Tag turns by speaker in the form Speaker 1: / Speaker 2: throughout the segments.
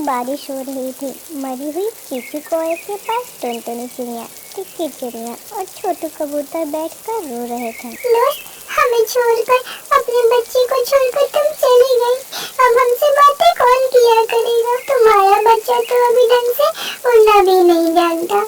Speaker 1: बारिश हो रही थी। मरी हुई चीचू कौए के पास टुनटुनी चिड़िया, टिक्की चिड़िया और छोटू कबूतर बैठकर रो रहे थे।
Speaker 2: हमें छोड़कर, अपने बच्चे को छोड़कर तुम चली गई। अब हमसे बातें कौन किया करेगा? तुम्हारा बच्चा तो अभी ढंग से उड़ना भी नहीं जानता।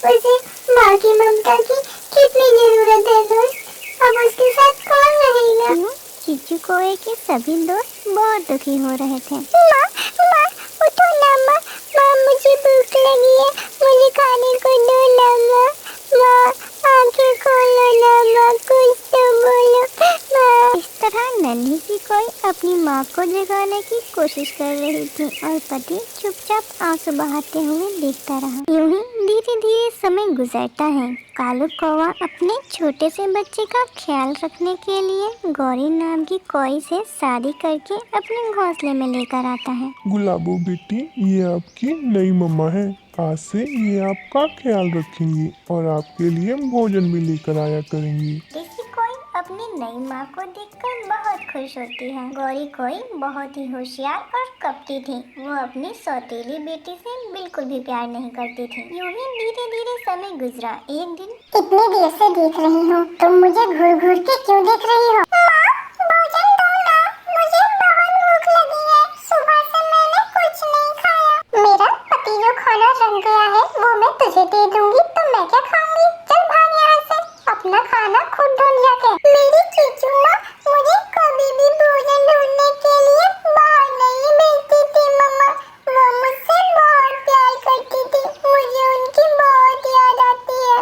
Speaker 2: उसे माँ की ममता की कितनी जरूरत है दोस्त। अब उसके साथ कौन रहेगा?
Speaker 1: चीचू कौए के सभी दोस्त बहुत दुखी हो रहे थे।
Speaker 2: माँ, माँ, उठो ना माँ। माँ, मुझे भूख लगी है, मुझे खाने को दो ना माँ। माँ, आंखें खोलो ना माँ, कुछ तो बोलो माँ।
Speaker 1: इस तरह नन्ही सी कोई अपनी माँ को जगाने की कोशिश कर रही थी और पति चुपचाप आंसू बहाते हुए देखता रहा। यूं ही धीरे धीरे समय गुजरता है। कालू कौवा अपने छोटे से बच्चे का ख्याल रखने के लिए गौरी नाम की कोई से शादी करके अपने घोंसले में लेकर आता है।
Speaker 3: गुलाबो बेटी, ये आपकी नई मम्मा है। आज से ये आपका ख्याल रखेंगी और आपके लिए भोजन भी लेकर आया करेंगी।
Speaker 1: ऋषि कोई अपनी नई माँ को देखकर बहुत खुश होती है। गौरी कोई बहुत ही होशियार और कपटी थी। वो अपनी सौतेली बेटी से बिल्कुल भी प्यार नहीं करती थी। यूं ही धीरे धीरे समय गुजरा। एक दिन
Speaker 2: कितनी देर से देख रही हूँ, तुम मुझे घूर घूर के क्यों देख रही हो? माँ, भोजन दो ना, मुझे बहुत भूख लगी है। सुबह से मैंने कुछ नहीं खाया। मेरा पति जो खाना रंग गया है वो मैं तुझे दे दूंगी, तो मैं क्या खाऊंगी? चल भाग यहाँ से, अपना खाना खुद ढूंढ जाके। मेरी चीचू माँ मुझे कभी भी भोजन ढूंढने के लिए बाहर नहीं भेजती थी मम्मा। वो मुझसे बहुत प्यार करती थी, मुझे उनकी बहुत याद आती है।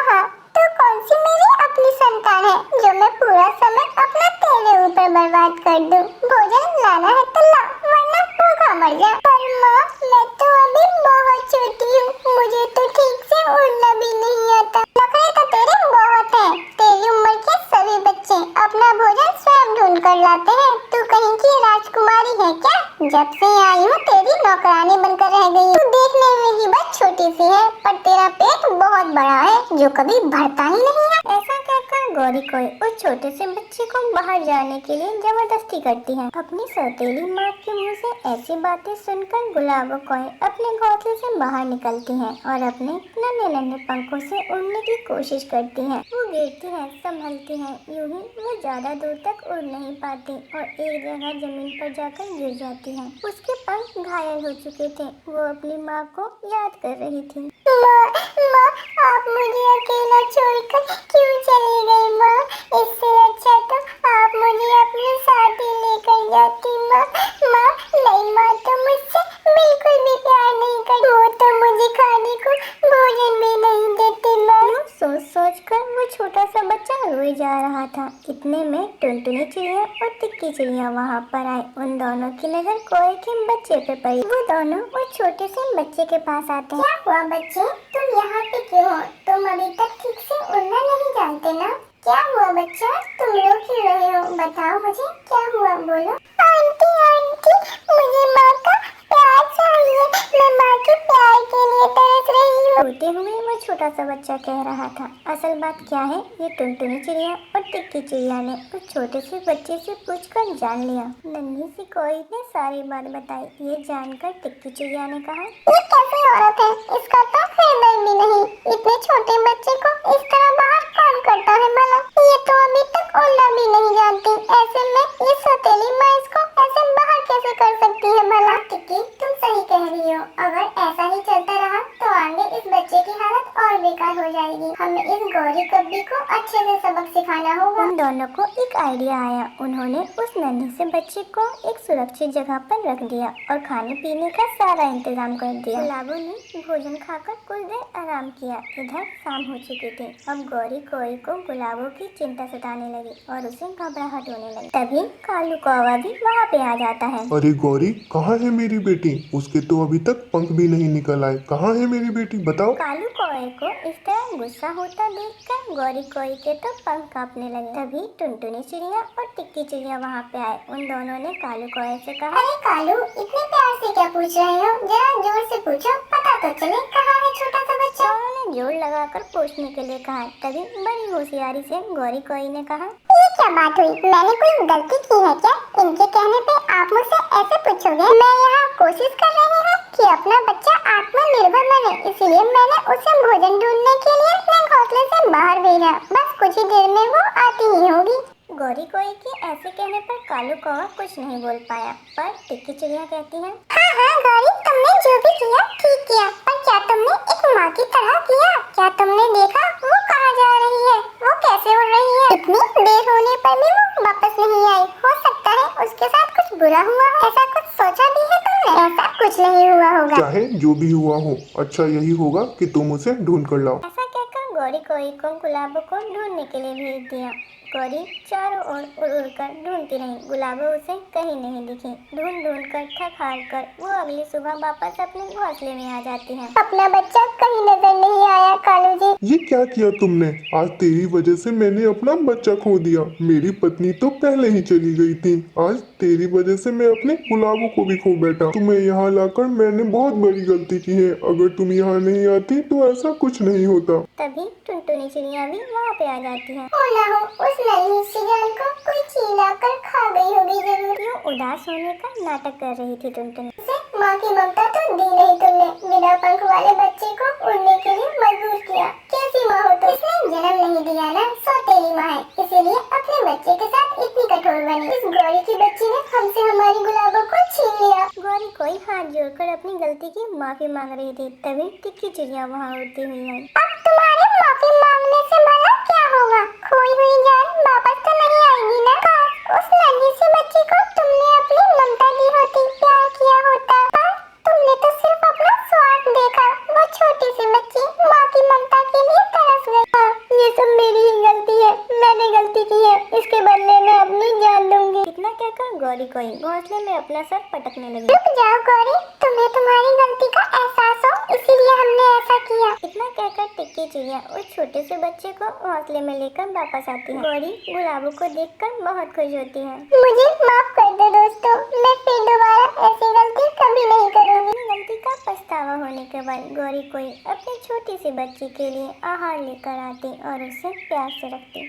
Speaker 2: हाँ, तो कौन सी मेरी अपनी संतान है जो मैं पूरा समय अपना तेरे ऊपर बर्बाद कर दूं? भोजन लाना है तो ला, वरना भूखा मर जा। पर माँ, मैं तो अभी बहुत छोटी हूँ, मुझे तो ठीक से उड़ना भी नहीं आता। नखरे तो तेरे बहुत हैं। तेरी उम्र के सभी बच्चे अपना भोजन स्वयं ढूंढ कर लाते हैं। तू कहीं की राजकुमारी है क्या? जब से आई हूँ तेरी नौकरानी बनकर रह गई। तू देखने में ही बस छोटी सी है, पर तेरा पेट बहुत बड़ा है जो कभी भरता ही नहीं है।
Speaker 1: ऐसा कहकर गौरी कोई उस छोटे से बच्चे को बाहर जाने के लिए जबरदस्ती करती है। अपनी सौतेली माँ के मुँह से ऐसी बातें सुनकर गुलाबो कोई अपने घोंसले से बाहर निकलती है और अपने नन्हे नन्हे पंखों से उड़ने की कोशिश करती है। वो गिरती है, संभलती है, यूं ही वो ज्यादा दूर तक उड़ नहीं पाती और एक जगह जमीन पर जाकर गिर जाती है। उसके पंख घायल हो चुके थे। वो अपनी माँ को याद कर रही थी।
Speaker 2: माँ, आप मुझे अकेला छोड़कर क्यों चली गई माँ? इससे अच्छा तो आप मुझे अपने साथ ही लेकर जाती माँ। माँ, नहीं माँ तो मुझसे बिल्कुल भी प्यार नहीं करती। वो तो मुझे खाने को भोजन भी नहीं देती माँ।
Speaker 1: सोच सोच कर वो छोटा सा बच्चा रोए जा रहा था। इतने में टुनटुनी चिड़िया और टिक्की चिड़िया वहाँ पर आए। उन दोनों की नजर कोए के बच्चे पे पड़ी। वो दोनों उस छोटे से बच्चे के पास आते हैं।
Speaker 2: क्या हुआ बच्चे, तुम यहाँ पे क्यों हो? तुम अभी तक ठीक से उड़ना नहीं जानते ना? क्या हुआ बच्चा, तुम रो क्यों रहे हो? बताओ मुझे, क्या हुआ बोलो। आंटी, मुझे माँ का प्यार चाहिए। मैं माँ के प्यार के लिए तरस रही हूँ।
Speaker 1: रोते हुए वो छोटा सा बच्चा कह रहा था। असल बात क्या है, ये टुनटुनी चिड़िया और टिक्की चिड़िया ने उस छोटे से बच्चे से पूछकर जान लिया। नन्ही सी कोई ने सारी बात बताई। ये जानकर टिक्की चिड़िया ने कहा,
Speaker 2: ये कैसी औरत है? इसका तो हृदय भी नहीं। इतने छोटे बच्चे को इस तरह बाहर कौन करता है भला? ये तो अभी तक उड़ना भी नहीं जानती। ऐसे में ये सौतेली माँ इसको ऐसे बाहर कैसे कर सकती है भला? टिक्की, तुम सही कह रही हो। अगर ऐसा ही चलता रहा तो आगे इस बच्चे की हालत और बेकार हो जाएगी। हमें इस गौरी कब्बी को अच्छे से सबक सिखाना होगा।
Speaker 1: उन दोनों को एक आइडिया आया। उन्होंने उस नन्हे से बच्चे को एक सुरक्षित जगह पर रख दिया और खाने पीने का सारा इंतजाम कर दिया। गुलाबो ने भोजन खाकर कुछ देर आराम किया। इधर शाम हो चुकी थी। अब गौरी कोई को गुलाबो की चिंता सताने लगी और उसे घबराहट होने लगी। तभी कालू कौवा भी वहाँ पे आ जाता है।
Speaker 3: अरे गौरी, कहाँ है मेरी बेटी? उसके तो अभी तक पंख भी नहीं निकल आए। कहाँ है मेरी बेटी, बताओ।
Speaker 1: कालू कौवे को इस तरह गुस्सा होता देखकर गौरी कोई के तो पंख कांपने लगे। तभी टुनटुनी चिड़िया और टिक्की चिड़िया वहाँ पे आए। उन दोनों ने कालू कौवे से कहा,
Speaker 2: अरे कालू, इतने प्यार से क्या पूछ रहे हो? जरा जोर से पूछो, पता तो चले कहाँ है छोटा सा बच्चा।
Speaker 1: उन्होंने जोर लगाकर पूछने के लिए कहा। तभी बड़ी होशियारी से गौरी कोई ने कहा,
Speaker 2: ये क्या बात हुई? मैंने कोई गलती की है क्या? इनके कहने पे आप मुझसे ऐसे पूछोगे? मैं यहाँ कोशिश कर रही हूँ कि अपना बच्चा आत्मनिर्भर बने, इसलिए मैंने उसे भोजन ढूंढने के लिए अपने घोंसले से बाहर भेजा। बस कुछ ही देर में वो आती ही होगी।
Speaker 1: गौरी कोई के ऐसे कहने पर कालू कौवा कुछ नहीं बोल पाया, पर टिक्की चिड़िया कहती है,
Speaker 2: हाँ गौरी, तुमने जो भी किया ठीक किया, पर क्या तुमने एक माँ की तरह किया? क्या तुमने देखा वो कहाँ जा रही है, वो कैसे उड़ रही है? इतनी देर होने पर भी वो वापस नहीं आई। हो सकता है उसके साथ कुछ बुरा हुआ हो। ऐसा कुछ सोचा भी है तुमने? ऐसा कुछ नहीं हुआ होगा।
Speaker 3: चाहे जो भी हुआ हो, अच्छा यही होगा कि तुम उसे ढूंढ कर लाओ।
Speaker 1: ऐसा कहकर गौरी कोई को गुलाबों को ढूंढने के लिए भेज दिया। गौरी चारों ओर उड़ उड़ कर ढूंढती रही, गुलाबों उसे कहीं नहीं दिखी। ढूंढ ढूंढ कर थक हार कर वो अगली सुबह वापस अपने घोंसले में आ जाती है।
Speaker 2: अपना बच्चा कहीं नजर नहीं आया कालू जी।
Speaker 3: ये क्या किया तुमने? आज तेरी वजह से मैंने अपना बच्चा खो दिया। मेरी पत्नी तो पहले ही चली गई थी, आज तेरी वजह से मैं अपने गुलाबों को भी खो बैठा। तुम्हें यहाँ लाकर मैंने बहुत बड़ी गलती की है। अगर तुम यहाँ नहीं आती तो ऐसा कुछ नहीं होता।
Speaker 1: तभी टुनटुनी चिड़िया भी वहाँ पे आ जाती है।
Speaker 2: हो ना हो उस नन्ही सी जान को कोई चीरा कर खा गई होगी जरूर।
Speaker 1: यूँ उदास होने का नाटक कर रही थी टुनटुनी।
Speaker 2: उसे माँ की ममता तो दी नहीं तुमने, बिना पंख वाले बच्चे को उड़ने के लिए मजबूर किया। कैसी माँ हो तुम? इसने जन्म नहीं दिया ना, सौतेली माँ है, इसीलिए अपने बच्चे के साथ इतनी कठोर बनी। इस गौरी की बच्ची ने हमसे हमारी गुलाबों को छीन लिया।
Speaker 1: गौरी कोई हाथ जोड़कर अपनी गलती की माफी मांग रही थी, तभी टिक्की चिड़िया वहाँ उड़ती हुई आई।
Speaker 2: अब तुम्हारे माफी मांगने से भला क्या होगा? खोई हुई जान वापस तो नहीं आएगी ना? काश उस नन्ही सी बच्ची को तुमने अपनी ममता दी होती, प्यार किया होता। पर तुमने तो सिर्फ अपना स्वार्थ देखा। वो छोटी सी बच्ची माँ की ममता के लिए तरस गई।
Speaker 1: हाँ, ये सब मेरी ही गलती है, मैंने गलती की है, इसके बदले मैं अपनी जान दूंगी। इतना कहकर गौरी कोई घोंसले में अपना सर पटकने लगी।
Speaker 2: रुक जाओ गौरी, तुम्हें तुम्हारी गलती का एहसास हो, इसीलिए हमने ऐसा किया।
Speaker 1: इतना कहकर टिक्की चिड़िया उस छोटे से बच्चे को घोंसले में लेकर वापस आती है। गौरी गुलाबों को देखकर बहुत खुश होती है।
Speaker 2: मुझे माफ कर दो दोस्तों, मैं फिर दोबारा ऐसी गलती कभी नहीं करूँगी।
Speaker 1: अपनी गलती का पछतावा होने के बाद गौरी कोई अपनी छोटी सी बच्ची के लिए आहार लेकर आती और उसे प्यार से रखती।